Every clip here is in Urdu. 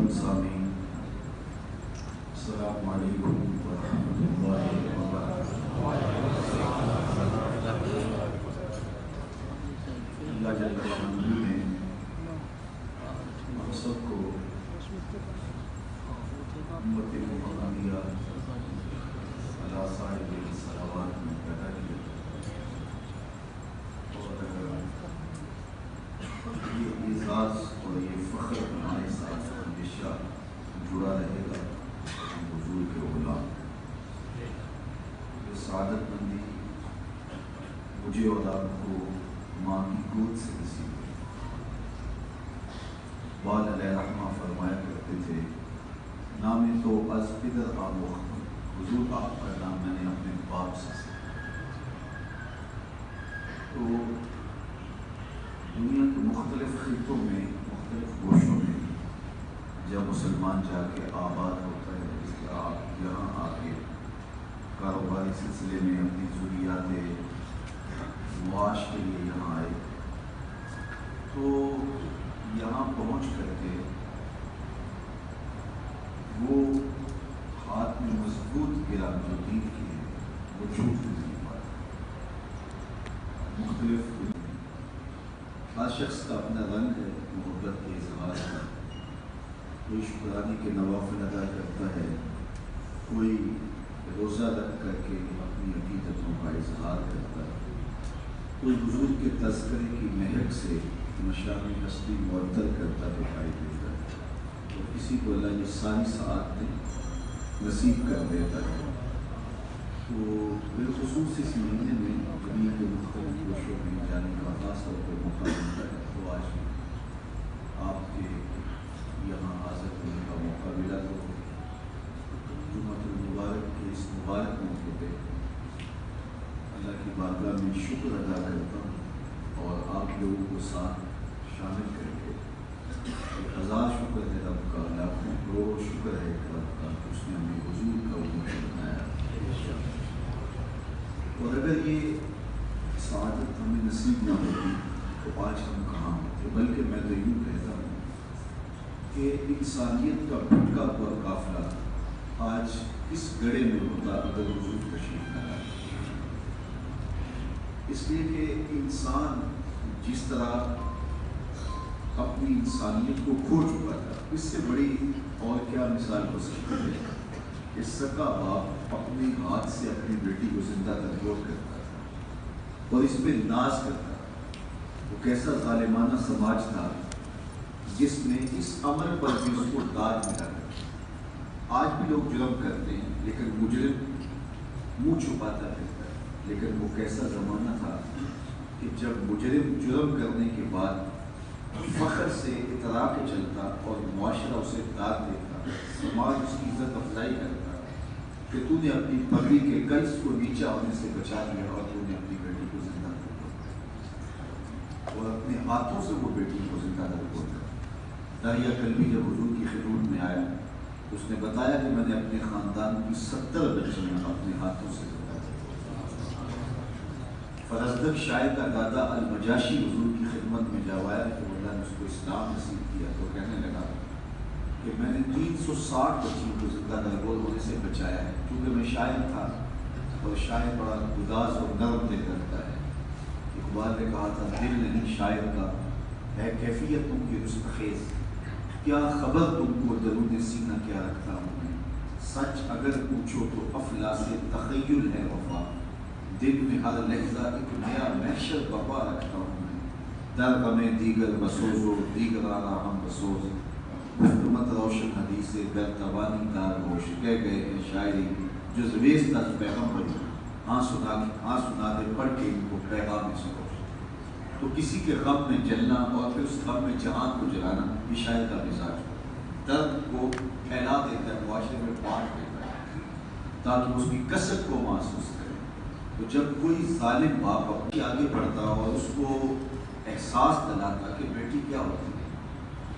کرام سامعین، السلام علیکم ورحمۃ اللہ وبرکاتہ۔ اللہ جل شانہ نے ہم سب کو امت محمدیہ علی صاحب الصلوات میں پیدا کیا، اور یہ اعزاز اور یہ فخر ہمارے ساتھ ہمیشہ جڑا رہے گا۔ حضور کے غلام، یہ سعادت مندی مجھے اور آپ کو ماں کی گود سے نصیب ہوئی۔ وال علیہ رحمہ فرمایا کرتے تھے، نام تو از پدر آموختم، حضور آپ کا نام میں نے اپنے باپ سے سیکھا۔ تو دنیا کے مختلف خطوں میں، مختلف گوشوں میں جب مسلمان جا کے آباد ہوتا ہے، جس کے آپ یہاں آ کے کاروباری سلسلے میں اپنی ضروریات معاش کے لیے یہاں آئے، تو یہاں پہنچ کر کے وہ ہاتھ میں مضبوط گرام جو دین کی ہے وہ چھوٹ نہیں پاتا۔ مختلف ہر شخص کا اپنا رنگ ہے محبت کے اظہار کا، کوئی شکرانے کے نوافل ادا کرتا ہے، کوئی روزہ رکھ کر کے اپنی عقیدتوں کا اظہار کرتا ہے، کوئی حضور کے تذکرے کی مہک سے مشامی ہستی معطل کرتا دکھائی دیتا ہے، اور کسی کو اللہ یہ ساری سعادتیں نصیب کر دیتا ہے۔ تو بالخصوص اس مہینے میں دنیا کے مختلف گوشوں میں جانے کا خاص طور پر موقع ملتا ہے، تو آج آپ کے یہاں حاضر ہونے کا موقع ملا، تو جمعۃ المبارک کے اس مبارک موقع پہ اللہ کی بارگاہ میں شکر ادا کرتا ہوں، اور آپ لوگوں کو ساتھ شامل کر کے ہزار شکر ہے رب کا، لاکھوں کروڑ شکر ہے رب کا، اس نے ہمیں حضور کا امت بنایا۔ اور اگر یہ سعادت ہمیں نصیب نہ ہوتی تو آج ہم کہاں ہوتے؟ بلکہ میں تو یوں کہتا ہوں کہ انسانیت کا بھٹکا ہوا قافلہ آج کس گڑھے میں ہوتا اگر حضور تشریف نہ لائے۔ اس لیے کہ انسان جس طرح اپنی انسانیت کو کھو چکا تھا، اس سے بڑی اور کیا مثال ہو سکتی ہے کہ سگا باپ اپنے ہاتھ سے اپنی بیٹی کو زندہ درگور کرتا تھا اور اس پہ ناز کرتا تھا۔ وہ کیسا ظالمانہ سماج تھا جس نے اس عمل پر بھی اس کو داد ملا کر۔ آج بھی لوگ جرم کرتے ہیں لیکن مجرم منہ چھپاتا رہتا ہے، لیکن وہ کیسا زمانہ تھا کہ جب مجرم جرم کرنے کے بعد فخر سے اترا کے چلتا اور معاشرہ اسے داد دیتا، سماج اس کی عزت افزائی کرتا کہ تو نے اپنی پگڑی کے گلز کو نیچا ہونے سے بچا لیا اور تو نے اپنی بیٹی کو زندہ کر، اور اپنے ہاتھوں سے وہ بیٹی کو زندہ کر۔ داہیہ کلبی جب حضور کی خدمت میں آیا تو اس نے بتایا کہ میں نے اپنے خاندان کی 70 بچیاں اپنے ہاتھوں سے زندہ کر۔ فرزدق شاعر کا دادا المجاشی حضور کی خدمت میں جب آیا تو اللہ نے اس کو اسلام نصیب کیا، تو کہنے لگا کہ میں نے 360 بچیوں کو زندہ درگور ہونے سے بچایا ہے، کیونکہ میں شاعر تھا اور شاعر بڑا گداز اور نرم دل رکھتا ہے۔ اقبال نے کہا تھا، دل نہیں شاعر کا ہے کیفیت تم کی رستخیز، کیا خبر تم کو درون سینہ کیا رکھتا ہوں میں، سچ اگر پوچھو تو افلاس تخیل ہے وفا، دل میں ہر لحظہ ایک نیا محشر بپا رکھتا ہوں میں، در غم دیگر بسوز و دیگرانہ ہم بسوز، حکمت روشن حدیث گر توانی دار ہوش، کہہ گئے ہیں شاعری جز ویست از پیغمبر، ہاں سنا دے پڑھ کے ان کو پیغام سنو۔ تو کسی کے غم میں جلنا اور پھر اس غم میں جہان کو جلانا، یہ شاعر کا مزاج ہے، درد کو پھیلا دیتا ہے، معاشرے میں بانٹ دیتا ہے تاکہ اس کی کثرت کو محسوس کرے۔ تو جب کوئی ظالم باپ اپنی آگے بڑھتا اور اس کو احساس دلاتا کہ بیٹی کیا ہوتی ہے،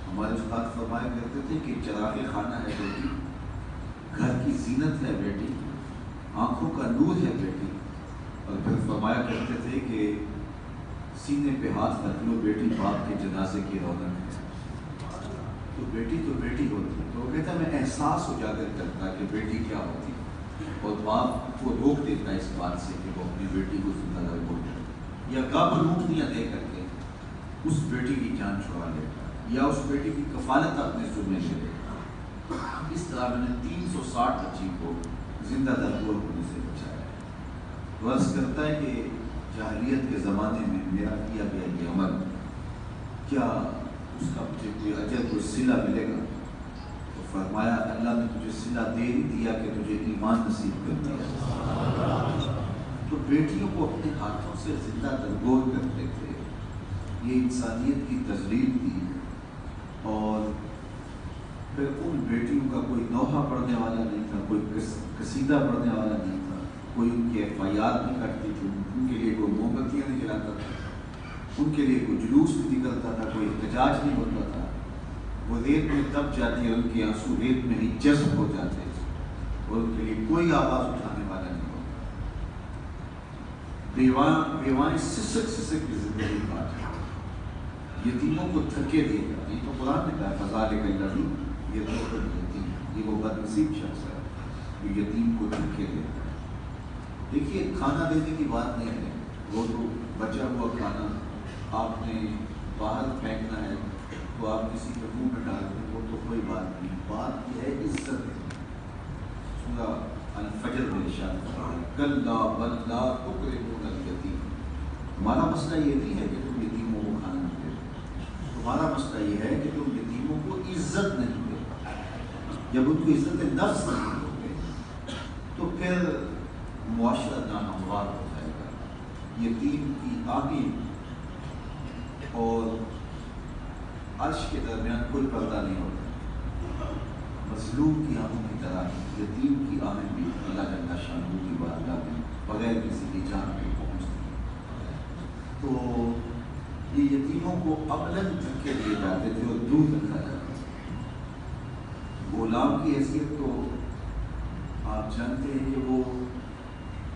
ہمارے استاد فرمایا کرتے تھے کہ چراغ خانہ ہے بیٹی، گھر کی زینت ہے بیٹی، آنکھوں کا نور ہے بیٹی، اور پھر فرمایا کرتے تھے کہ سینے پہ ہاتھ رکھ لو بیٹی، باپ کے جنازے کی رونق ہے۔ تو بیٹی ہوتی ہے. تو وہ کہتا ہے میں احساس اجاگر کرتا کہ بیٹی کیا ہوتی ہے، اور باپ کو روک دیتا ہے اس بات سے کہ وہ اپنی بیٹی کو زندہ رکھو، یا قابل روٹیاں دے کر کے اس بیٹی کی جان چھڑا لیتا ہے، یا اس بیٹی کی کفالت اپنے ذمہ لے لیتا. اس طرح میں نے 360 بچی کو زندہ درگور ہونے سے بچایا ہے. غرض کرتا ہے کہ جاہلیت کے زمانے میں میرا کیا گیا یہ عمل، کیا اس کا مجھے کوئی اجر کوئی صلہ ملے گا؟ تو فرمایا اللہ نے تجھے صلہ دے ہی دیا کہ تجھے ایمان نصیب کر دیا. تو بیٹیوں کو اپنے ہاتھوں سے زندہ درگور کرتے تھے. یہ انسانیت کی تذلیل تھی. اور پھر ان بیٹیوں کا کوئی نوحہ پڑھنے والا نہیں تھا، کوئی قصیدہ پڑھنے والا نہیں تھا، کوئی ان کی FIR نہیں کرتی تھی، ان کے لیے کوئی موم بتیاں نہیں جلاتا تھا، ان کے لیے کوئی جلوس نہیں نکلتا تھا، کوئی احتجاج نہیں ہوتا تھا. وہ ریت میں دب جاتی ہے، ان کے آنسو ریت میں ہی جذب ہو جاتے تھے، اور ان کے لیے کوئی آواز اٹھانے والا نہیں ہوتا. بیوائیں سسک سسک کی زندگی کاٹ، یتیموں کو دھکے دے گا. یہ تو قرآن نے کہا فذالک الذی یدعو الیتیم، یہ وہ بدنصیب شخص ہے جو یتیم کو دھکے دیتا ہے. دیکھیے کھانا دینے کی بات نہیں ہے، وہ تو بچا ہوا کھانا آپ نے باہر پھینکنا ہے تو آپ کسی کے منہ میں ڈال دیں، وہ تو کوئی بات نہیں. بات یہ ہے عزت ہے. سورہ الفجر میں ارشاد فرمایا کلا بل لا تکرمون الیتیم. تمہارا مسئلہ یہ نہیں ہے کہ تم یتیموں کو کھانا نہ دے، تمہارا مسئلہ یہ ہے کہ تم یتیموں کو عزت نہیں دے. جب ان کو عزت نفس نہیں دو گے تو پھر معاشرہ ناہموار ہو جائے گا. یتیم کی آہیں اور عرش کے درمیان کوئی پردہ نہیں ہوتا. مظلوم کی آہوں کی طرح یتیم کی آہیں بھی اللہ جل شانہ کی بارگاہ میں بغیر کسی کی جان پہ پہنچتی ہیں. تو یہ یتیموں کو عملاً دھکے دیے جاتے تھے اور دور رکھا جاتا تھا. غلام کی حیثیت تو آپ جانتے ہیں کہ وہ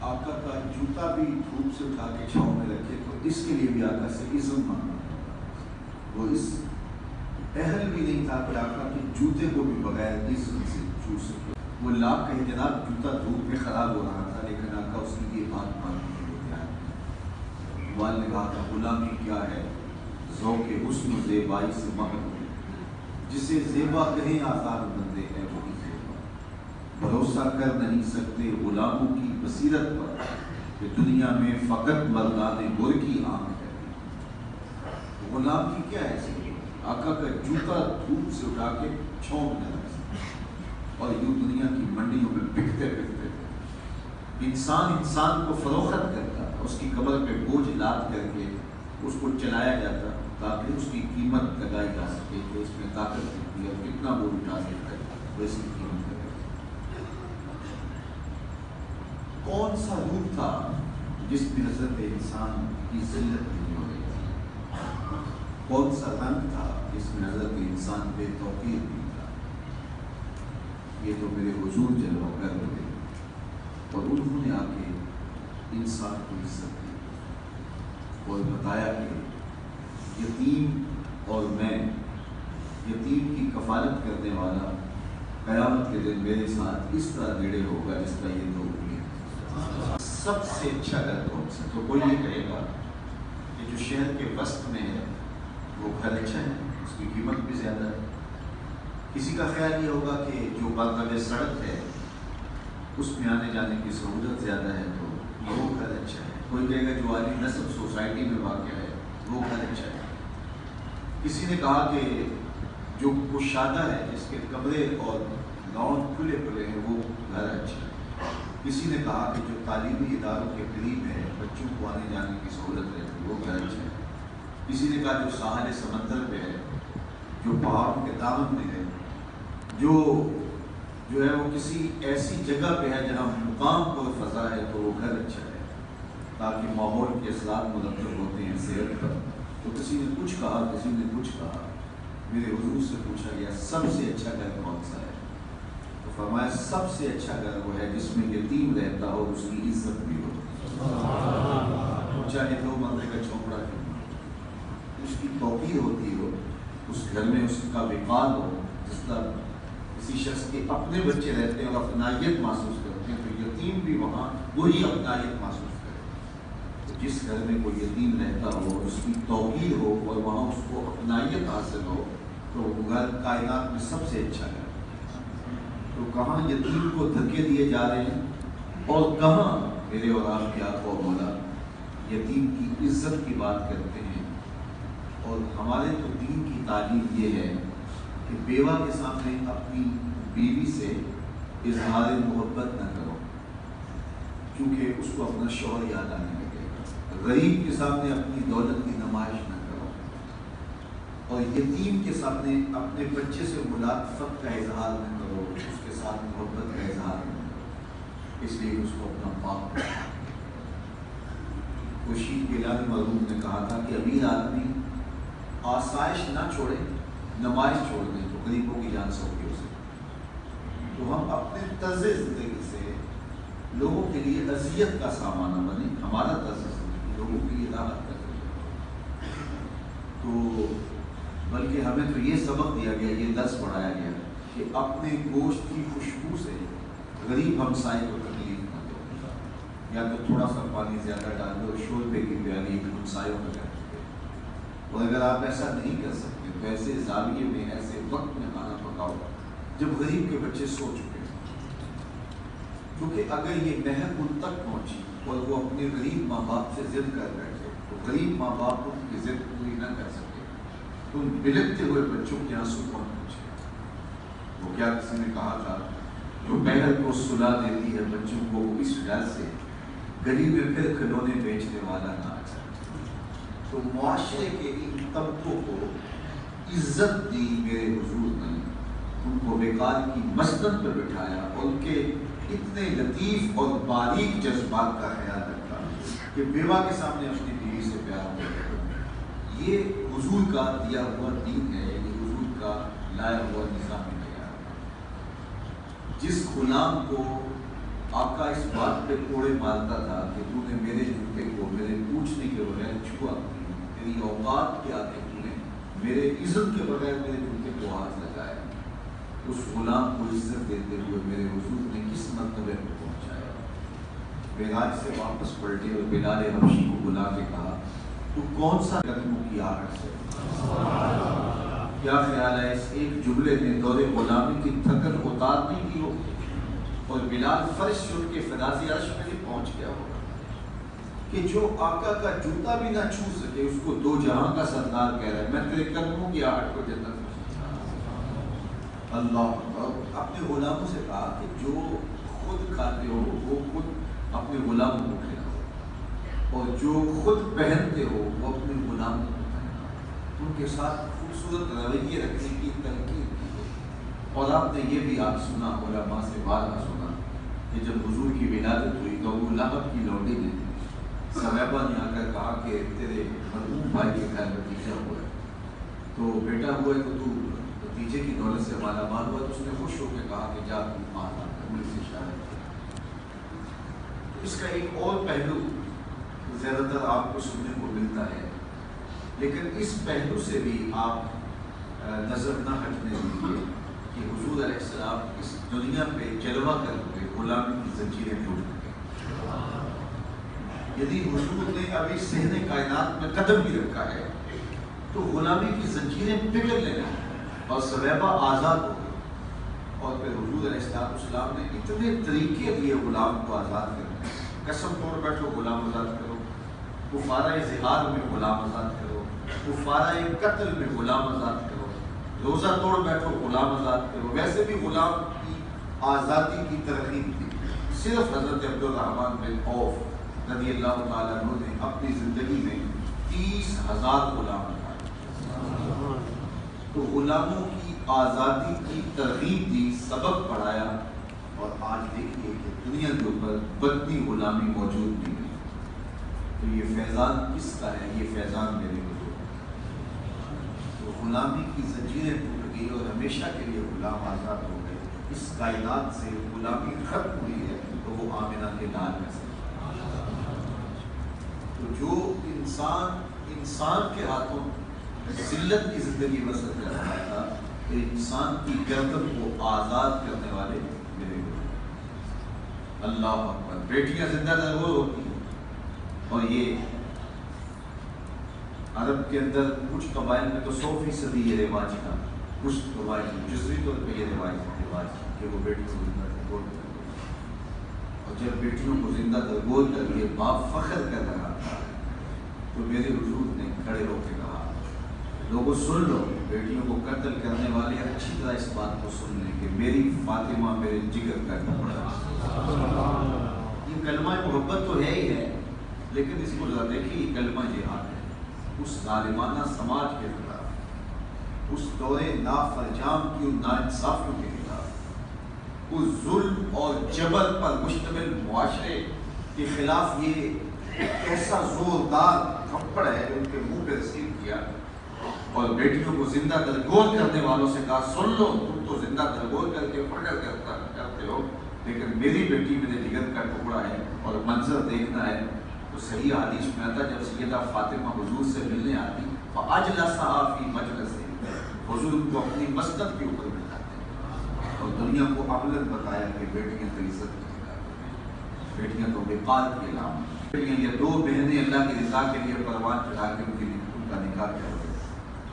آقا کا جوتا بھی دھوپ سے اٹھا کے چھاؤں میں رکھے تو اس کے لیے بھی آقا سے عزت مانگنا ہوتا. وہ اس اہل بھی نہیں تھا کہ آقا کے جوتے کو بھی بغیر عزت سے چھو سکے. وہ لاکھ کہے جناب جوتا دھوپ میں خراب ہو رہا تھا، لیکن آقا اس کی یہ بات ماننے کے لیے تیار. والد نے کہا تھا غلامی کیا ہے ذوق حسن و زیبائی سے محروم، جسے زیبا کہیں آزاد بندے ہے وہی زیبا. بھروسہ کر نہیں سکتے غلاموں کی بصیرت پر کہ دنیا میں فقط مردان گر کی آنکھ ہے. غلام کی کیا ہے؟ آقا کا جوتا دھوپ سے اٹھا کے چھاؤں میں رکھ اور یوں دنیا کی منڈیوں میں بکتے بکتے انسان کو فروخت کرتا، اس کی کمر پہ بوجھ لاد کر کے اس کو چلایا جاتا تاکہ اس کی قیمت لگائی جا سکے کہ اس میں طاقت کتنی ہے، کتنا بوجھ اٹھا سکتا ہے، وہ اس کی قیمت لگائی. کون سا روپ تھا جس میں حضرت انسان کی ذلت نہیں ہو رہی تھی؟ کون سا رنگ تھا جس میں حضرت انسان بے توقیر نہیں تھا؟ یہ تو میرے حضور جلوہ گر ہوئے اور انہوں نے آ کے انسان کو عزت دی اور بتایا کہ یتیم اور میں، یتیم کی کفالت کرنے والا قیامت کے دن میرے ساتھ اس طرح نیڑے ہوگا جس طرح یہ دو انگلیاں. سب سے اچھا گھر کون سا؟ تو کوئی یہ کہے گا کہ جو شہر کے وسط میں ہے وہ گھر اچھا ہے، اس کی قیمت بھی زیادہ ہے. کسی کا خیال یہ ہوگا کہ جو بغل سڑک ہے اس میں آنے جانے کی سہولت زیادہ ہے تو وہ گھر اچھا ہے. کوئی کہے گا جو عالی نصب سوسائٹی میں واقع ہے وہ گھر اچھا ہے. کسی نے کہا کہ جو کشادہ ہے جس کے کمرے اور لان کھلے کھلے ہیں وہ گھر اچھا ہے. کسی نے کہا کہ جو تعلیمی اداروں کے قریب ہے، بچوں کو آنے جانے کی سہولت ہے وہ گھر اچھا ہے. کسی نے کہا جو ساحل سمندر پہ ہے، جو پہاڑوں کے دامن میں ہے، جو ہے وہ کسی ایسی جگہ پہ ہے جہاں مقام پر فضا ہے تو وہ گھر اچھا ہے تاکہ ماحول کے اثرات مرتب ہوتے ہیں صحت پر. تو کسی نے کچھ کہا، کسی نے کچھ کہا. میرے حضور سے پوچھا گیا سب سے اچھا گھر کون سا ہے؟ تو فرمایا سب سے اچھا گھر وہ ہے جس میں یتیم رہتا ہو، اس کی عزت بھی ہو، چاہے دو مرے کا چھوپڑا کیوں، اس کی توقیر ہوتی ہو، اس گھر میں اس کا وقار ہو، جس طرح کسی شخص کے اپنے بچے رہتے ہیں اور اپنائیت محسوس کرتے ہیں، تو یتیم بھی وہاں وہی اپنائیت محسوس کرے۔ تو جس گھر میں کوئی یتیم رہتا ہو، اس کی توقیر ہو اور وہاں اس کو اپنائیت حاصل ہو، تو وہ گھر کائنات میں سب سے اچھا ہے۔ تو کہاں یتیم کو دھکے دیے جا رہے ہیں، اور کہاں میرے اور آپ کے آقا و مولا یتیم کی عزت کی بات کرتے ہیں۔ اور ہمارے تو دین کی تعلیم یہ ہے کہ بیوہ کے سامنے اپنی بیوی سے اظہار محبت نہ کرو، کیونکہ اس کو اپنا شوہر یاد آنے لگے گا۔ غریب کے سامنے اپنی دولت کی نمائش نہ کرو، اور یتیم کے سامنے اپنے بچے سے ملاطفت کا اظہار نہ کرو، اس کے ساتھ محبت کا اظہار نہ کرو، اس لیے اس کو اپنا باپ بناؤ۔ خورشید گیلانی مرحوم نے کہا تھا کہ امیر آدمی آسائش نہ چھوڑے، نمائش چھوڑ دیں تو غریبوں کی جان سوکھی ہو سکتی۔ تو ہم اپنے طرز زندگی سے لوگوں کے لیے اذیت کا سامان نہ بنے، ہمارا طرز زندگی لوگوں کے لیے راحت کا ذریعہ۔ تو بلکہ ہمیں تو یہ سبق دیا گیا، یہ درس پڑھایا گیا کہ اپنے گوشت کی خوشبو سے غریب ہمسائے کو تکلیف نہ دو، یا تو تھوڑا سا پانی زیادہ ڈال دو، شوربے کی پیالی ہمسایوں کا کر دو۔ اور اگر آپ ایسا نہیں کر سکتے تو ایسے زاویے میں، ایسے وقت میں کھانا پکاؤ جب غریب کے بچے سو چکے ہیں، کیونکہ اگر یہ مہک ان تک پہنچی اور وہ اپنے غریب ماں باپ سے ضد کر بیٹھے تو غریب ماں باپ ان کی ضد پوری نہ کر سکے تو ان بلکتے ہوئے بچوں کے آنسو کون پہنچے۔ وہ کیا کسی نے کہا تھا، جو بہن کو سلا دیتی ہے بچوں کو اس ڈر سے گلی میں پھر کھلونے بیچنے والا نہ آ جائے۔ تو معاشرے کے ان طبقوں کو عزت دی میرے حضور نے، ان کو وقار کی مسند پر بٹھایا اور ان کے اتنے لطیف اور باریک جذبات کا خیال رکھا کہ بیوہ کے سامنے اپنی بیوی سے پیار ہو۔ یہ حضور کا دیا ہوا دین ہے، یہ حضور کا لایا ہوا نظام ہے۔ جس غلام کو آقا اس بات پہ کوڑے مارتا تھا کہ تو نے میرے جوتے کو میرے پوچھنے کے بغیر چھوا، تیری اوقات کیا کہ تو نے میرے عزت کے بغیر میرے جوتے کو ہاتھ لگایا، اس غلام کو عزت دیتے ہوئے میرے حضور نے کس مرتبے کو پہنچایا۔ معراج سے واپس پلٹے اور بلال حبشی کو بلا کے کہا، تو کون سا قدموں کی آہٹ سے، کیا خیال ہے اس ایک جملے نے دور غلامی کی تھکن اتار نہیں کی ہو، اور بلال فرش سے اٹھ کے فراز عرش میں بھی پہنچ گیا ہوگا کہ جو آقا کا جوتا بھی نہ چھو سکے اس کو دو جہاں کا سردار کہہ رہا ہے، میں تیرے قدموں کی آہٹ کو جنت میں۔ اللہ اپنے غلاموں سے کہا کہ جو خود کھاتے ہو وہ خود اپنے غلاموں کو کھلاؤ، اور جو خود پہنتے ہو وہ اپنے غلاموں کو پہناؤ، ان کے ساتھ خوبصورت رویے رکھنے کی تلقین کی۔ اور آپ نے یہ بھی آپ سنا، علماء سے بارہا سنا کہ جب حضور کی ولادت ہوئی تو ابو لہب کی لونڈی نے ثویبہ نے آ کر کہا کہ تیرے مرحوم بھائی کے گھر بھتیجا ہوا ہے، تو بیٹا ہوا ہے تو تو بھتیجے کی دولت سے مالا مال ہوا۔ تو اس نے خوش ہو کے کہا کہ جا تم مالا مجھ سے شاید۔ اس کا ایک اور پہلو زیادہ تر آپ کو سننے کو ملتا ہے، لیکن اس پہلو سے بھی آپ نظر نہ ہٹنے دیجیے کہ حضور علیہ السلام اس دنیا پہ جلوہ کر کے غلامی کی زنجیریں توڑ چکے۔ یدی حضور نے ابھی صحن کائنات میں قدم بھی رکھا ہے تو غلامی کی زنجیریں پگھل لینا اور ثویبہ آزاد ہو گئی۔ اور پھر حضور علیہ السلام نے اتنے طریقے دیے غلام کو آزاد کرنے، قسم توڑ بیٹھو غلام آزاد کرو، کفارہ زہار میں غلام آزاد کرو، کفارہ قتل میں غلام آزاد کرو، روزہ توڑ بیٹھو غلام آزاد کرو۔ ویسے بھی غلام کی آزادی کی ترغیب تھی۔ صرف حضرت عبد الرحمن بن عوف رضی اللہ تعالیٰ عنہ نے اپنی زندگی میں 30,000 غلام بنائے۔ تو غلاموں کی آزادی کی ترغیب دی، سبق پڑھایا، اور آج دیکھیے کہ دنیا کے اوپر بدنی غلامی موجود نہیں ہے۔ تو یہ فیضان کس کا ہے؟ یہ فیضان میرے حضور۔ تو غلامی کی زنجیریں ٹوٹ گئی اور ہمیشہ کے لیے غلام آزاد ہو گئے۔ اس کائنات سے غلامی ختم ہوئی ہے تو وہ آمنہ کے لال میں سے۔ تو جو انسان کے ہاتھوں ذلت کی زندگی بسر کر رہا تھا کہ انسان کی گردن کو آزاد کرنے والے میرے حضور۔ اللہ اکبر، بیٹیاں زندہ درگور ہوتی ہیں، اور یہ عرب کے اندر کچھ قبائل میں تو 100% یہ رواج تھا، کچھ قبائل میں جزوی طور پہ یہ رواج کہ وہ بیٹیوں کو زندہ درگور کر دیا، اور جب بیٹیوں کو زندہ درگور کر لیے باپ فخر کر رہا تھا تو میرے حضور نے کھڑے ہو کے کہا لوگوں سن لو، بیٹیوں کو قتل کرنے والے اچھی طرح اس بات کو سن لیں کہ میری فاطمہ میرے جگر کا ٹکڑا ہے۔ یہ کلمہ محبت تو ہے ہی ہے، لیکن اس کو ذرا دیکھیے، یہ کلمہ جہاد ہے اس ظالمانہ سماج کے خلاف، اس دور نافرجام کی ان ناانصافیوں کے خلاف، اس ظلم اور جبر پر مشتمل معاشرے کے خلاف یہ ایک ایسا زوردار تھپڑ ہے جو ان کے منہ پہ رسید کیا، اور بیٹیوں کو زندہ درگور کرنے والوں سے کہا سن لو، تم تو زندہ درگور کر کے فخر کرتے ہو، لیکن میری بیٹی میرے جگر کا ٹکڑا ہے، اور منظر دیکھنا ہے تو صحیح حدیث میں آتا جب سیدہ فاطمہ حضور سے ملنے آتی فَأَجْلَسَهَا فِي مَجْلِسِهِ، حضور کو اپنی مسند کے اوپر بٹھاتے ہیں اور دنیا کو عملاً بتایا کہ بیٹیاں تو عزت کی نکالتے ہیں، بیٹیاں تو وقار کی علامت، بیٹیاں یہ دو بہنیں اللہ کی رضا کے لیے پروان چڑھا کے ان کا نکاح کیا ہوگا،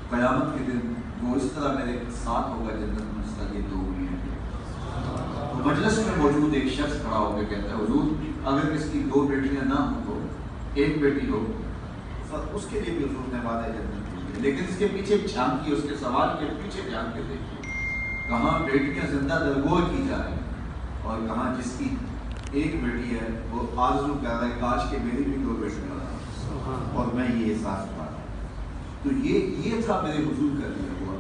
قیامت کے دن وہ اس طرح میرے ساتھ ہوگا جنت میں اس کا یہ دو ہوئی ہیں۔ تو مجلس میں موجود ایک شخص کھڑا ہو کے کہتا ہے حضور اگر اس کی دو بیٹیاں نہ ہوں تو ایک بیٹی ہو، اس کے لیے بھی حضور نے وعدہ جنت کی، لیکن اس کے پیچھے جھانکیے، اس کے سوال کے پیچھے جھانک کے دیکھیے، کہاں بیٹیاں زندہ درگور کی جا رہی ہیں، اور کہاں جس کی ایک بیٹی ہے وہ آرزو کر رہا ہے کاش کہ میری بھی دو بیٹیاں ہوں اور میں یہ احساس پا رہا ہوں۔ تو یہ تھا میرے حضور کا دیا ہوا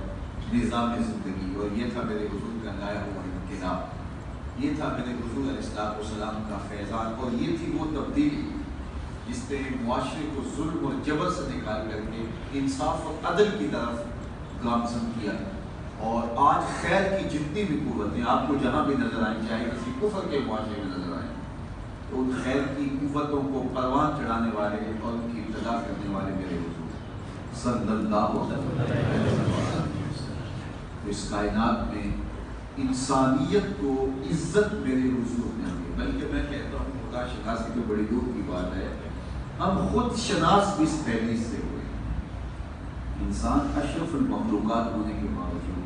نظام زندگی، اور یہ تھا میرے حضور کا لایا ہوا انقلاب، یہ تھا میرے حضور علیہ السلام کا فیضان، اور یہ تھی وہ تبدیلی جس نے معاشرے کو ظلم اور جبر سے نکال کر کے انصاف اور عدل کی طرف گامزن کیا، اور آج خیر کی جتنی بھی قوتیں آپ کو جہاں بھی نظر آئیں، چاہے کسی کفر کے معاشرے میں نظر آئیں، تو ان خیر کی قوتوں کو پروان چڑھانے والے اور ان کی ابتدا کرنے والے میرے حضور صلی اللہ علیہ وسلم۔ اس کائنات میں انسانیت کو عزت میرے حضور نے دی، بلکہ میں کہتا ہوں خدا شناسی تو بڑی دور کی بات ہے، ہم خود شناس بھی اس فہرست سے ہوئے۔ انسان اشرف المخلوقات ہونے کے باوجود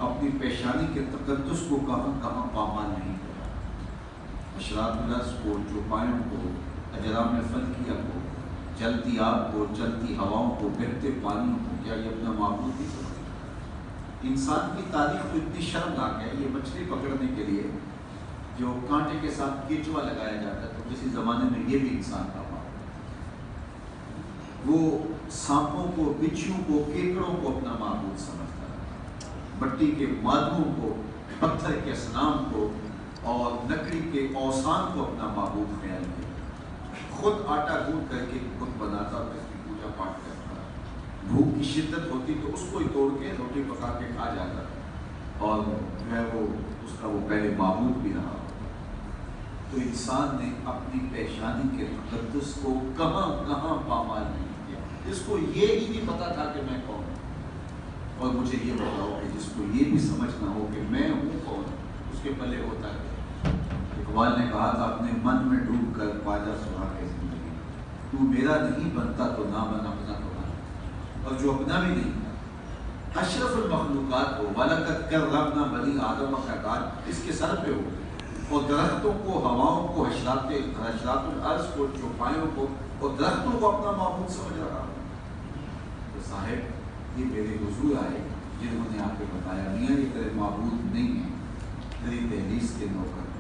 اپنی پیشانی کے تقدس کو کہاں کہاں پامال نہیں کرتا، اشراط الارض کو، چوپایوں کو، اجرام فلکیہ کو، چلتی آگ کو، چلتی ہواؤں کو، بہتے پانی کو، کیا یہ اپنا معبود نہیں سمجھتا؟ انسان کی تاریخ تو اتنی شرمناک ہے، یہ مچھلی پکڑنے کے لیے جو کانٹے کے ساتھ کیچوا لگایا جاتا ہے، تو کسی زمانے میں یہ بھی انسان کا معبود، وہ سانپوں کو، بچھو کو، کیکڑوں کو اپنا معبود سمجھتا ہے، مٹی کے مادوں کو، پتھر کے اصنام کو اور لکڑی کے اوثان کو اپنا معبود خیال کیا، خود آٹا گوندھ کر کے خود بناتا اور اس کی پوجا پاٹ کرتا، بھوک کی شدت ہوتی تو اس کو ہی توڑ کے روٹی پکا کے کھا جاتا، اور جو ہے وہ اس کا وہ پہلے معبود بھی رہا۔ تو انسان نے اپنی پیشانی کے تقدس کو کہاں کہاں پامال نہیں کیا، اس کو یہ ہی نہیں پتا تھا کہ میں کون ہوں، اور مجھے یہ بتاؤ کہ جس کو یہ بھی سمجھنا ہو کہ میں ہوں کون، اس کے پلے ہوتا ہے۔ اقبال نے کہا تھا اپنے من میں ڈوب کر پاجا سنا کے زندگی، تو میرا نہیں بنتا تو نہ بن اپنا تو نہ، اور جو اپنا بھی نہیں اشرف المخلوقات کو وَلَقَدْ كَرَّمْنَا بَنِي آدَمَ کا تاج اس کے سر پہ ہو، اور درختوں کو، ہواؤں کو، حشرات الارض کو، چوپایوں کو اور درختوں کو اپنا معبود سمجھ رہا ہوں۔ تو صاحب یہ میرے حضور آئے جنہوں نے آپ کو بتایا میاں یہ تیرے معبود نہیں ہیں، تیری دہلیز کے نوکر،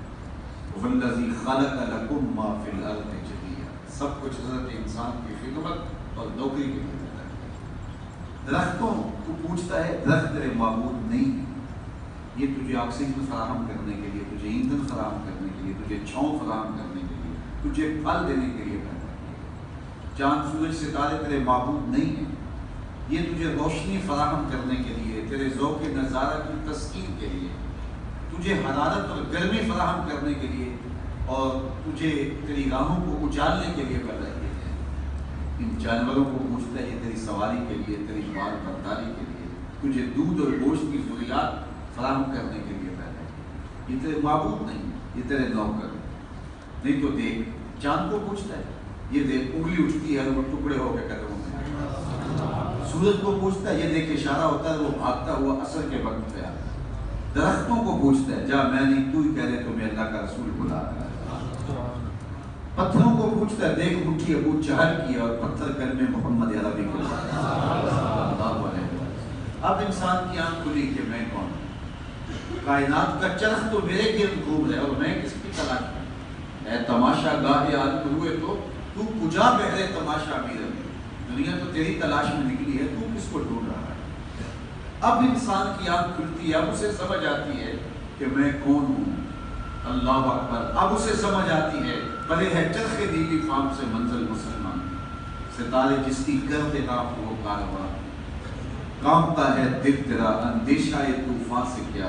وَالَّذِي خَلَقَ لَكُم مَّا فِي الْأَرْضِ جَمِيعًا، سب کچھ حضرت انسان کی خدمت اور نوکری کے لیے ہے۔ درختوں کو پوچھتا ہے درخت تیرے معبود نہیں ہے، یہ تجھے آکسیجن فراہم کرنے کے لیے، تجھے ایندھن فراہم کرنے کے لیے، تجھے چھاؤں فراہم کرنے کے لیے، تجھے پھل دینے کے لیے پیدا کیا۔ چاند سورج ستارے تیرے معبود نہیں ہیں، یہ تجھے روشنی فراہم کرنے کے لیے، تیرے ذوق نظارہ کی تسکین کے لیے، تجھے حرارت اور گرمی فراہم کرنے کے لیے، اور تجھے تیری راہوں کو اجالنے کے لیے پیدا کیے ہیں۔ ان جانوروں کو پوچھتا ہے یہ تیری سواری کے لیے، تیری بال برداری کے لیے، تجھے دودھ اور گوشت کی ضروریات فراہم کرنے کے لیے پیدا ہے، یہ تیرے معبود نہیں، یہ تیرے نوکر نہیں۔ تو دیکھ، چاند کو پوچھتا ہے، یہ دیکھ انگلی اٹھتی ہے وہ ٹکڑے ہو کے قدموں میں۔ سورج کو پوچھتا ہے، یہ دیکھ اشارہ ہوتا ہے وہ بھاگتا ہوا عصر کے وقت پہ آتا ہے۔ درختوں کو پوچھتا ہے، جا میں نہیں، تو ہی کہہ رہے تمہیں اللہ کا رسول بلا رہا ہے۔ پتھروں کو پوچھتا ہے، دیکھ مٹھی ابو جہل کی اور پتھر کلمے محمد عربی کو۔ اب انسان کی آنکھ کھلی کہ میں کون ہوں، کائنات کا چرخ تو میرے گرد گھوم رہا ہے اور میں کس کی تلاش میں؟ اے تماشا گاہ عالم ہوئے تو کجا بہرے تماشا میرے، دنیا تو تیری تلاش میں نکلی ہے، تو کس کو ڈھونڈ رہا ہے؟ اب انسان کی آنکھ کھلتی ہے، اب اسے سمجھ آتی ہے کہ میں کون ہوں۔ اللہ اکبر، اب اسے سمجھ آتی ہے، بھلے ہے چرخ نیلی فام سے منزل مسلمان، ستارے جس کی کرتے آپ وہ کارواں، کانپتا ہے دل تیرا اندیشہ یہ طوفان سے کیا،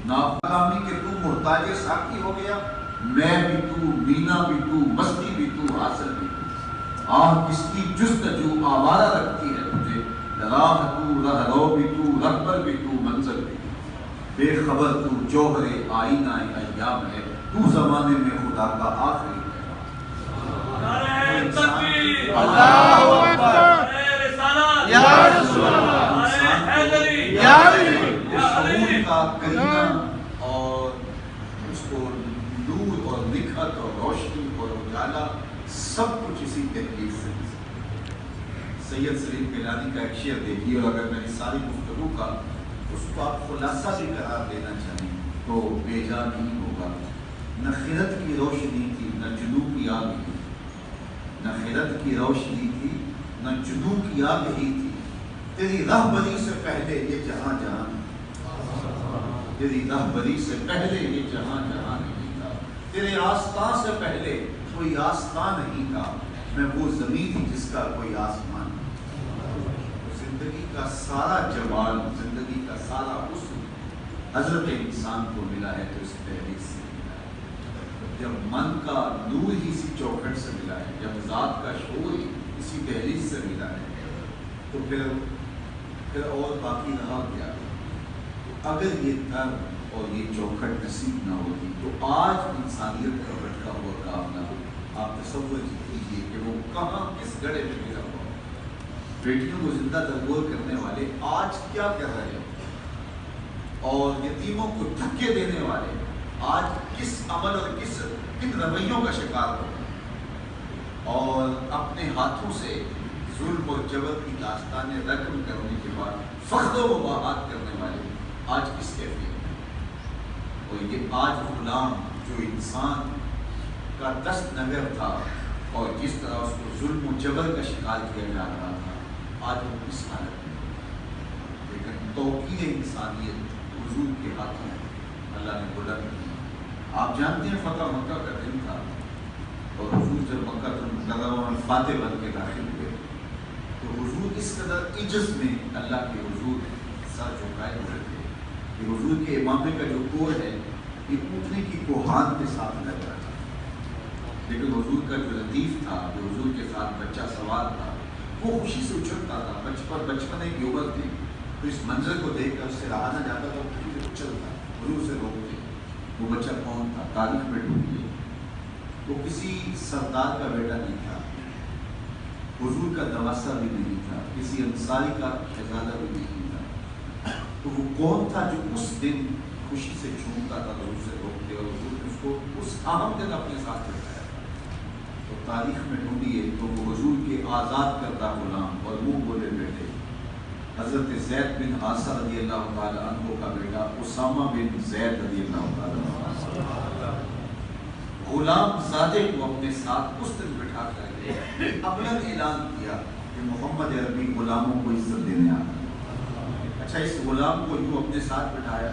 ناکامی کہ تو محتاج ساقی ہو گیا، میں بھی تو، مینا بھی تو، مستی بھی تو، حاصل بھی تو، آہ کس کی جستجو آوارہ رکھتی ہے تجھے، راہ تو، راہ رو بھی تو، رہبر بھی تو، منزل بھی تو، بے خبر تو جوہر آئینہ ایام ہے، تو زمانے میں خدا کا آخری پیغام۔ نعرہ تکبیر، اللہ اکبر، نعرہ رسالت، یا رسول اللہ، نعرہ حیدری، یا علی، شعور کا کرینہ اور اس کو نور اور نکھت اور روشنی اور اجالا سب کچھ اسی تحقیق سے۔ سید سلیم گیلانی کا ایک شعر دیکھیے، اور اگر میری ساری گفتگو کا اس کو آپ خلاصہ بھی قرار دینا چاہیں تو بے جا نہیں ہوگا۔ نہ خرد کی روشنی تھی، نہ جنوں کی آگ ہی، نہ خرد کی روشنی تھی، نہ جنوں کی آگ ہی تھی، تیری رہبری سے پہلے یہ جہاں جہاں، تیری رہبری سے پہلے یہ جہاں جہاں نہیں تھا، تیرے آستان سے پہلے کوئی آستان نہیں تھا، میں وہ زمین تھی جس کا کوئی آسمان نہیں۔ زندگی کا سارا جوال، زندگی کا سارا حسن حضرت انسان کو ملا ہے تو اس تحریک سے ملا ہے۔ جب من کا نور ہی اسی چوکھٹ سے ملا ہے، جب ذات کا شعور ہی اسی تحریک سے ملا ہے، تو پھر اور باقی رہا کیا؟ اگر یہ در اور یہ چوکھٹ نصیب نہ ہوتی تو آج انسانیت کا بھٹکا ہوا قافلہ آپ تصور کیجیے کہ وہ کہاں کس گڑھے میں گرا ہوا۔ بیٹیوں کو زندہ درگور کرنے والے آج کیا کر رہے ہیں، اور یتیموں کو دھکے دینے والے آج کس عمل اور کن رویوں کا شکار ہو، اور اپنے ہاتھوں سے ظلم اور جبر کی داستانیں رقم کرنے کے بعد فخر و مباحات کرنے والے آج کس کیفیت میں؟ اور یہ آج غلام جو انسان کا دست نگر تھا اور جس طرح اس کو ظلم و جبر کا شکار کیا جا رہا تھا، آج وہ کس حالت میں؟ لیکن توقیر انسانیت حضور کے ہاتھوں اللہ نے بلند کی۔ آپ جانتے ہیں فتح مکہ کا دن تھا، اور حضور جب مکہ المکرمہ میں فاتح بن کے داخل ہوئے تو حضور اس قدر عجز میں اللہ کے حضور سر جھکائے ہوئے تھے کہ حضور کے امامے کا جو کوڑ ہے یہ اونٹنے کی کوہان کے ساتھ لگ رہا تھا، لیکن حضور کا جو لطیف تھا، جو حضور کے ساتھ بچہ سوار تھا، وہ خوشی سے اچھلتا تھا۔ بچپنے کی عمر تھی تو اس منظر کو دیکھ کر اس سے رہا نہ جاتا تو خوشی سے اچھلتا، حضور سے روکتے۔ وہ بچہ کون تھا؟ تاریخ میں ڈھونڈیے، وہ کسی سردار کا بیٹا نہیں تھا، حضور کا نواسہ بھی نہیں تھا، کسی انصاری کا شہزادہ بھی نہیں تھا، تو وہ کون تھا جو اس دن خوشی سے جھومتا تھا حضور سے روکتے، اور حضور نے اس کو اس اہم دن اپنے ساتھ بٹھایا تھا؟ تو تاریخ میں ڈھونڈیے تو وہ حضور کے آزاد کردہ غلام اور منہ بولے بیٹے حضرت زید بن حارثہ رضی اللہ تعالیٰ عنہ کا بیٹا اسامہ بن زید رضی اللہ تعالیٰ عنہ، غلام زادے کو اپنے ساتھ اس دن بٹھا کر ابلغ اعلان کیا کہ محمد عربی غلاموں کو عزت دینے آ رہا۔ اچھا، اس غلام کو یوں اپنے ساتھ بٹھایا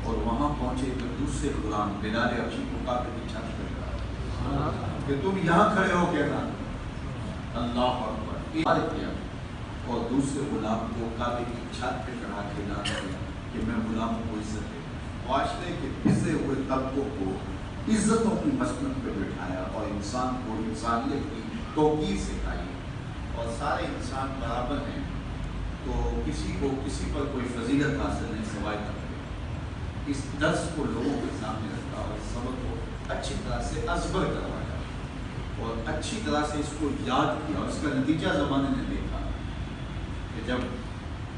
اور وہاں پہنچے تو دوسرے غلام بلال حبشی کو کعبے کی چھت پہ کہا کہ تم یہاں کھڑے ہو کیا تھا؟ اللہ اکبر کیا، اور دوسرے غلام کو کعبے کی چھت پہ چڑھا کے اعلان کیا کہ میں غلاموں کو عزت دے، معاشرے کے پسے ہوئے طبقوں کو عزتوں کی مسند پہ بٹھایا اور انسان کو انسانیت کی توقیر سکھائی۔ اور سارے انسان برابر ہیں، تو کسی کو کسی پر کوئی فضیلت حاصل نہیں سوائے تک اس درس کو لوگوں کے سامنے رکھا اور اس سبق کو اچھی طرح سے ازبر کروایا اور اچھی طرح سے اس کو یاد کیا، اور اس کا نتیجہ زمانے نے دیکھا کہ جب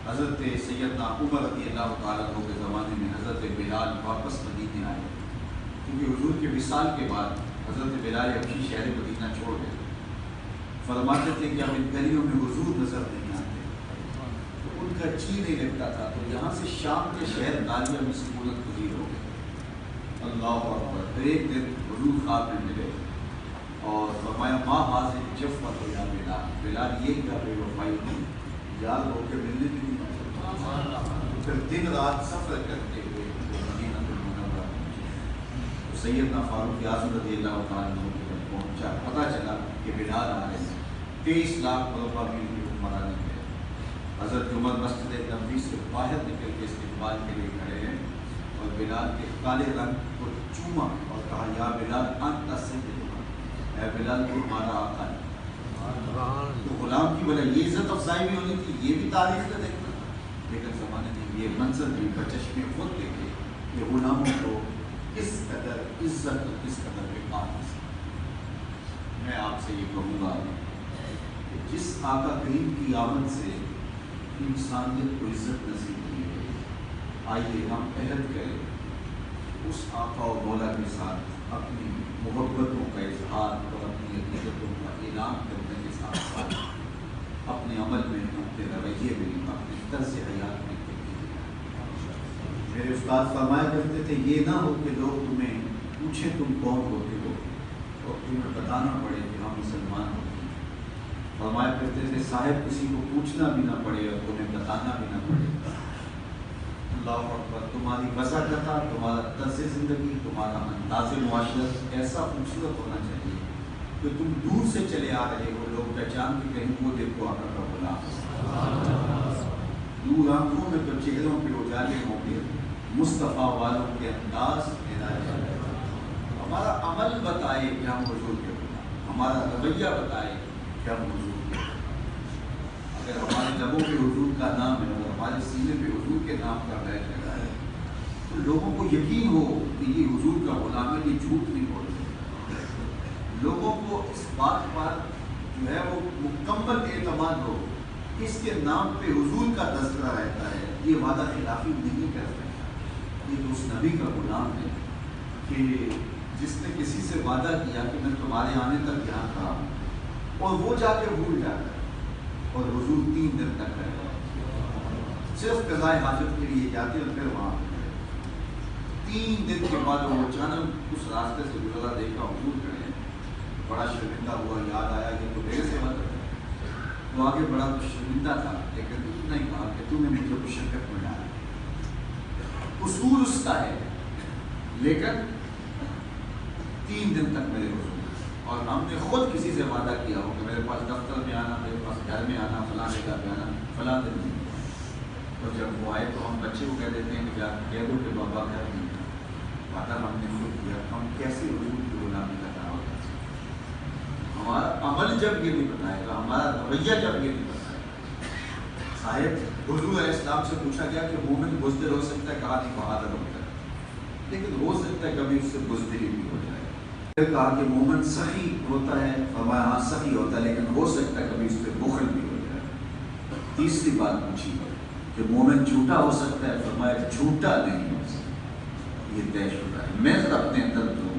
حضرت سیدنا عمر رضی اللہ تعالیٰ عنہ کے زمانے میں حضرت بلال واپس مدینے آئے، کیونکہ حضور کے وصال کے بعد حضرت بلال حبشی شہر مدینہ چھوڑ گئے، فرماتے تھے کہ اب ان گلیوں میں حضور نظر نہیں آتے، تو ان کا جی نہیں لگتا تھا، تو یہاں سے شام کے شہر نالیہ میں سکونت گزیر ہو گئے۔ اللہ اکبر۔ ایک دن حضور خواب میں ملے اور فرمایا ماں حاضر جفت یا بلال، بلال یہ کیا بے وفائی نہیں، یاد ہو کے ملنے بھی نہیں آتا۔ پھر دن رات سفر کرتے ہوئے مدینہ المنورہ پہنچے، تو سیدنا فاروق اعظم رضی اللہ تعالیٰ عنہ کے جب پہنچا، پتہ چلا کہ بلال آ رہے ہیں، 23 لاکھ مربع میل کی حکمرانی ہے۔ حضرت عمر مسجد نبوی سے باہر نکل کے استقبال کے لیے کھڑے ہیں، اور بلال کے کالے رنگ کو چوما اور کہا یا بلال انت سیدنا، اے بلال تمہارا آقا ہے۔ تو غلام کی بڑا یہ عزت افزائی بھی ہونی تھی، یہ بھی تاریخ نے دیکھنا، لیکن زمانے نے یہ منظر بھی بچشمے خود دیکھے کہ غلاموں کو کس قدر عزت اور کس قدر وقار ہے۔ میں آپ سے یہ کہوں گا کہ جس آقا کریم کی آمد سے انسانیت کو عزت نصیب ہوئی ہے، آئیے ہم عہد کریں اس آقا و مولا کے ساتھ اپنی محبتوں کا اظہار اور اپنی عقیدتوں کا اعلان کرنے کے ساتھ ساتھ اپنے عمل میں، اپنے رویے میں، اپنے طرز حیات میں تبدیلی لائیں۔ میرے استاد فرمایا کرتے تھے یہ نہ ہو کہ لوگ تمہیں پوچھیں تم کون ہوتے ہو اور تمہیں بتانا پڑے کہ ہم مسلمان ہوتے ہیں۔ فرمایا کرتے تھے صاحب کسی کو پوچھنا بھی نہ پڑے اور تمہیں بتانا بھی نہ پڑے۔ اللہ اکبر۔ تمہاری وضاحت، تمہارا طرز زندگی، تمہارا انداز معاشرت ایسا خوبصورت ہونا چاہیے کہ تم دور سے چلے آ رہے ہو، لوگ پہچان کے کہیں وہ دیکھو آقا کا غلام۔ دور آنکھوں میں تو چہروں پہ اجالے ہوں گے، مصطفیٰ والوں کے انداز میرا جائے۔ ہمارا عمل بتائے کہ ہم حضور کے غلام، ہمارا رویہ بتائے کہ ہم حضور کے غلام۔ اگر ہمارے لبوں پہ حضور کا نام ہے اور ہمارے سینے پہ حضور کے نام کا بیج لگا ہے تو لوگوں کو یقین ہو کہ یہ حضور کا غلام ہے، یہ جھوٹ نہیں بول رہے۔ لوگوں کو اس بات پر جو ہے وہ مکمل اعتماد ہو کہ اس کے نام پہ حضور کا تذکرہ رہتا ہے، یہ وعدہ خلافی نہیں کر سکتا۔ یہ تو اس نبی کا غلام ہے کہ جس نے کسی سے وعدہ کیا کہ میں تمہارے آنے تک یہاں کھڑا ہوں، اور وہ جا کے بھول جاتا ہے، اور حضور 3 دن تک رہے، صرف قضائے حاجت کے لیے جاتے اور پھر وہاں 3 دن کے بعد وہ اچانک اس راستے سے گزرا، دیکھا حضور کھڑے ہیں، بڑا شرمندہ ہوا، یاد آیا کہ تو میرے سے مت ہے۔ وہ آگے بڑا شرمندہ تھا، لیکن اتنا ہی کہا کہ تم نے مجھے مشقت میں ڈالا۔ اصول اس کا ہے، لیکن 3 دن تک میرے حضور، اور ہم نے خود کسی سے وعدہ کیا ہو کہ میرے پاس دفتر میں آنا، میرے پاس گھر میں آنا، فلاں جگہ پہ آنا، فلاں دن نہیں۔ اور جب وہ آئے تو ہم بچے کو کہہ دیتے ہیں کہ جا کہہ دو کہ بابا گھر نہیں تھا، وعدہ ہم نے خود کیا۔ ہم کیسے حضور کی غلامی کا دعویٰ کر سکتے ہیں؟ ہمارا عمل جب یہ نہیں بتائے گا، ہمارا رویہ جب یہ نہیں بتائے گا۔ صاحب حضور علیہ السلام سے پوچھا گیا کہ مومن بزدل ہو سکتا ہے؟ کہا نہیں، بہادر ہوتا ہے، لیکن ہو سکتا ہے کبھی اس سے بزدلی بھی ہو جائے۔ پھر کہا کہ مومن سخی ہوتا ہے، فرمایا ہاں سخی ہوتا ہے، لیکن ہو سکتا ہے کبھی اس پہ بخل بھی ہو جائے۔ تیسری بات پوچھی کہ مومن جھوٹا ہو سکتا ہے، فرمایا جھوٹا نہیں ہو سکتا، یہ طے شدہ ہے۔ میں ذرا اپنے اندر دوں،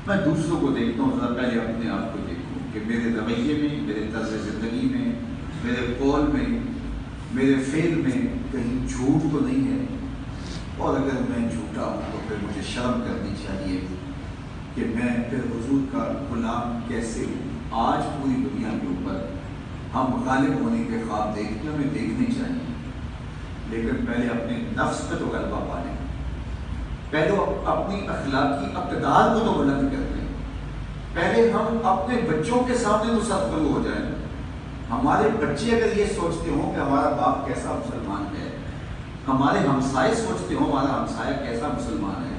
میں دوسروں کو دیکھتا ہوں، ذرا پہلے اپنے آپ کو دیکھوں کہ میرے رویے میں، میرے طرز زندگی میں، میرے قول میں، میرے فعل میں کہیں جھوٹ تو نہیں ہے، اور اگر میں جھوٹا ہوں تو پھر مجھے شرم کرنی چاہیے کہ میں پھر حضور کا غلام کیسے ہوں۔ آج پوری دنیا کے اوپر ہم غالب ہونے کے خواب دیکھتے ہیں، ہمیں دیکھنے چاہیے، لیکن پہلے اپنے نفس پہ تو غلبہ پالیں، پہلے اپنی اخلاقی اقدار کو تو بلند کر لیں، پہلے ہم اپنے بچوں کے سامنے تو سرخرو ہو جائیں۔ ہمارے بچے اگر یہ سوچتے ہوں کہ ہمارا باپ کیسا مسلمان ہے، ہمارے ہمسائے سوچتے ہوں ہمارا ہمسایہ کیسا مسلمان ہے،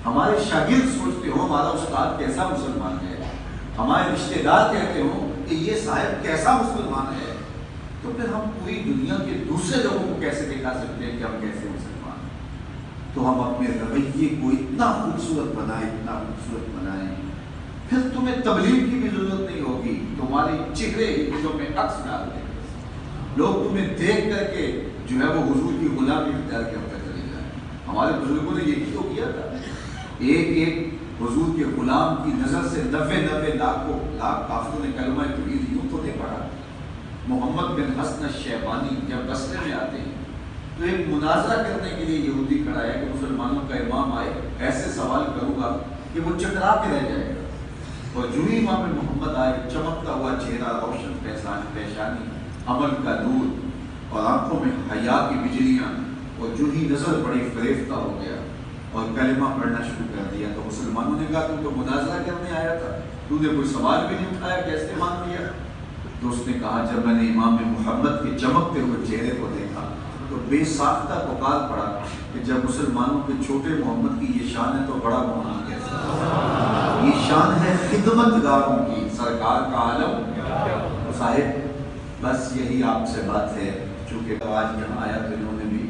ہمارے شاگرد سوچتے ہوں ہمارا استاد کیسا مسلمان ہے، ہمارے رشتہ دار کہتے ہوں کہ یہ صاحب کیسا مسلمان ہے، تو پھر ہم پوری دنیا کے دوسرے لوگوں کو کیسے دکھا سکتے ہیں کہ ہم کیسے مسلمان ہیں؟ تو ہم اپنے رویے کو اتنا خوبصورت بنائیں، اتنا خوبصورت بنائیں، پھر تمہیں تبلیغ کی بھی ضرورت نہیں ہوگی، تمہاری چہرے ہی دلوں میں عکس ڈال دیں، لوگ تمہیں دیکھ کر کے جو ہے وہ حضور کی غلامی اختیار کرتے چلے جائیں۔ ہمارے بزرگوں نے یہی تو کیا تھا، ایک ایک حضور کے غلام کی نظر سے 90 لاکھ کافروں نے کلمہ توحید یوں تو نہیں پڑھا۔ محمد بن حسن الشیبانی جب بصرے میں آتے ہیں تو ایک مناظرہ کرنے کے لیے یہودی کھڑا ہے کہ مسلمانوں کا امام آئے، ایسے سوال کروں گا کہ وہ چکرا کے رہ جائے گا، اور جو ہی امام محمد آئے، چمکتا ہوا چہرہ، روشن پیشانی، عمل کا نور اور آنکھوں میں حیا کی بجلیاں، اور جو ہی نظر بڑی فریفتہ ہو گیا اور کلمہ پڑھنا شروع کر دیا، تو مسلمانوں نے کہا تو مناظرہ کرنے آیا تھا، تو نے کوئی سوال بھی نہیں اٹھایا، کیسے مان لیا؟ تو اس نے کہا جب میں نے امام محمد کے چمکتے ہوئے چہرے کو دیکھا تو بے ساختہ پکار پڑا کہ جب مسلمانوں کے چھوٹے محمد کی یہ شان ہے تو بڑا محمد کیسا؟ یہ شان ہے خدمت گاروں کی، سرکار کا عالم۔ تو صاحب بس یہی آپ سے بات ہے، چونکہ آج یہاں آیا تو انہوں نے بھی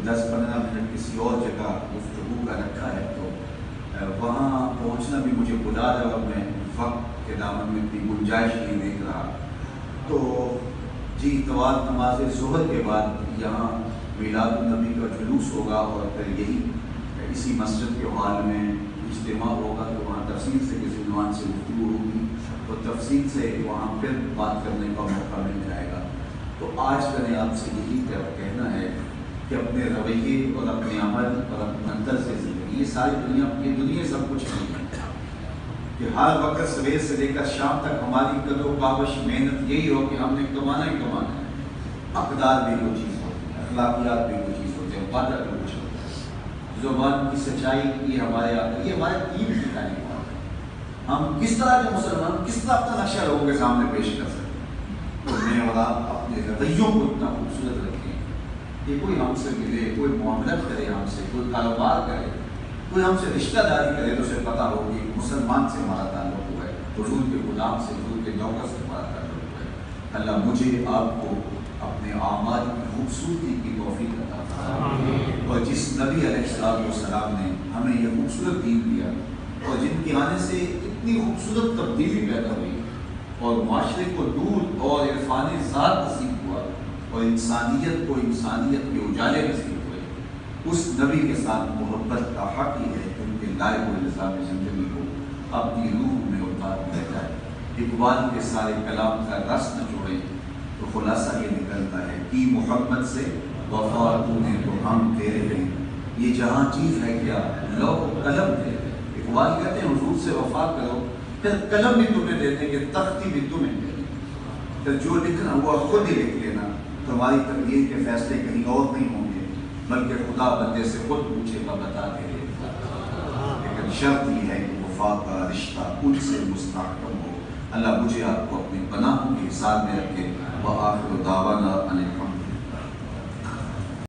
10-15 منٹ کسی اور جگہ گفتگو کا رکھا ہے، تو وہاں پہنچنا بھی مجھے بلا رہا ہے اور میں وقت کے دامن میں اتنی گنجائش نہیں دیکھ رہا۔ تو جی اتوار نماز ظہر کے بعد یہاں میلاد النبی کا جلوس ہوگا، اور پھر یہی اسی مسجد کے ہال میں اجتماع ہوگا، تو وہاں تفصیل سے کسی عنوان سے گفتگو ہوگی، تو تفصیل سے وہاں پھر بات کرنے کا موقع مل جائے گا۔ تو آج میں نے آپ سے یہی کہنا ہے کہ اپنے رویے اور اپنے عمل اور اپنے طرز زندگی، یہ ساری دنیا سب کچھ نہیں ہے کہ ہر وقت صبح سے لے کر شام تک ہماری قدر و کاوش محنت یہی ہو کہ ہم نے کمانا ہی کمانا ہے۔ اقدار بھی کوئی چیز ہوتی ہے، اخلاقیات بھی کوئی چیز ہوتی ہے، وعدہ بھی کچھ ہوتا ہے، زبان کی سچائی یہ ہمارے آتے، یہ ہمارے دین کی تعلیم ہے۔ ہم کس طرح کے مسلمان، کس طرح اپنا نقشہ لوگوں کے سامنے پیش کر سکتے ہیں؟ تو میں اور آپ اپنے رویوں کو اتنا خوبصورت رکھیں کہ کوئی ہم سے ملے، کوئی معاملت کرے ہم سے، کوئی کاروبار کرے، کوئی ہم سے رشتہ داری کرے تو اسے پتہ ہو کہ مسلمان سے ہمارا تعلق ہوا ہے، حضور کے غلام سے، حضور کے نوکر سے ہمارا تعلق ہوا ہے۔ اللہ مجھے آپ کو اپنے اعمال کی خوبصورتی کی توفیق عطا فرمائے، اور جس نبی علیہ السلام نے ہمیں یہ خوبصورت دین دیا اور جن کے آنے سے اتنی خوبصورت تبدیلی پیدا ہوئی اور معاشرے کو نور اور عرفان ذات نصیب ہوا اور انسانیت کو انسانیت کے اجالے نصیب ہوئے، اس نبی کے ساتھ محبت کا حق ہی ہے کہ ان کے لائق و نظام زندگی کو اپنی روح میں اتار دیا جائے۔ اقبال کے سارے کلام کا رس نہ چھوڑیں تو خلاصہ یہ نکلتا ہے کہ محمد سے وفا تو نے تو ہم تیرے ہیں، یہ جہاں چیز ہے کیا لوح و قلم تھے۔ اقبال کہتے ہیں حضور سے وفا کرو، پھر قلم بھی تمہیں دے دیں گے، تختی بھی تمہیں دے دیں گے، پھر جو لکھنا ہوا خود ہی لکھ لینا، تمہاری تقدیر کے فیصلے کہیں اور نہیں ہوں گے، بلکہ خدا بندے سے خود پوچھے گا، بتا دے گا۔ لیکن شرط یہ ہے کہ وفا کا رشتہ ان سے مستحکم ہو۔ اللہ مجھے آپ کو اپنی پناہوں کے حساب میں رکھے۔ وآخر دعوانا ان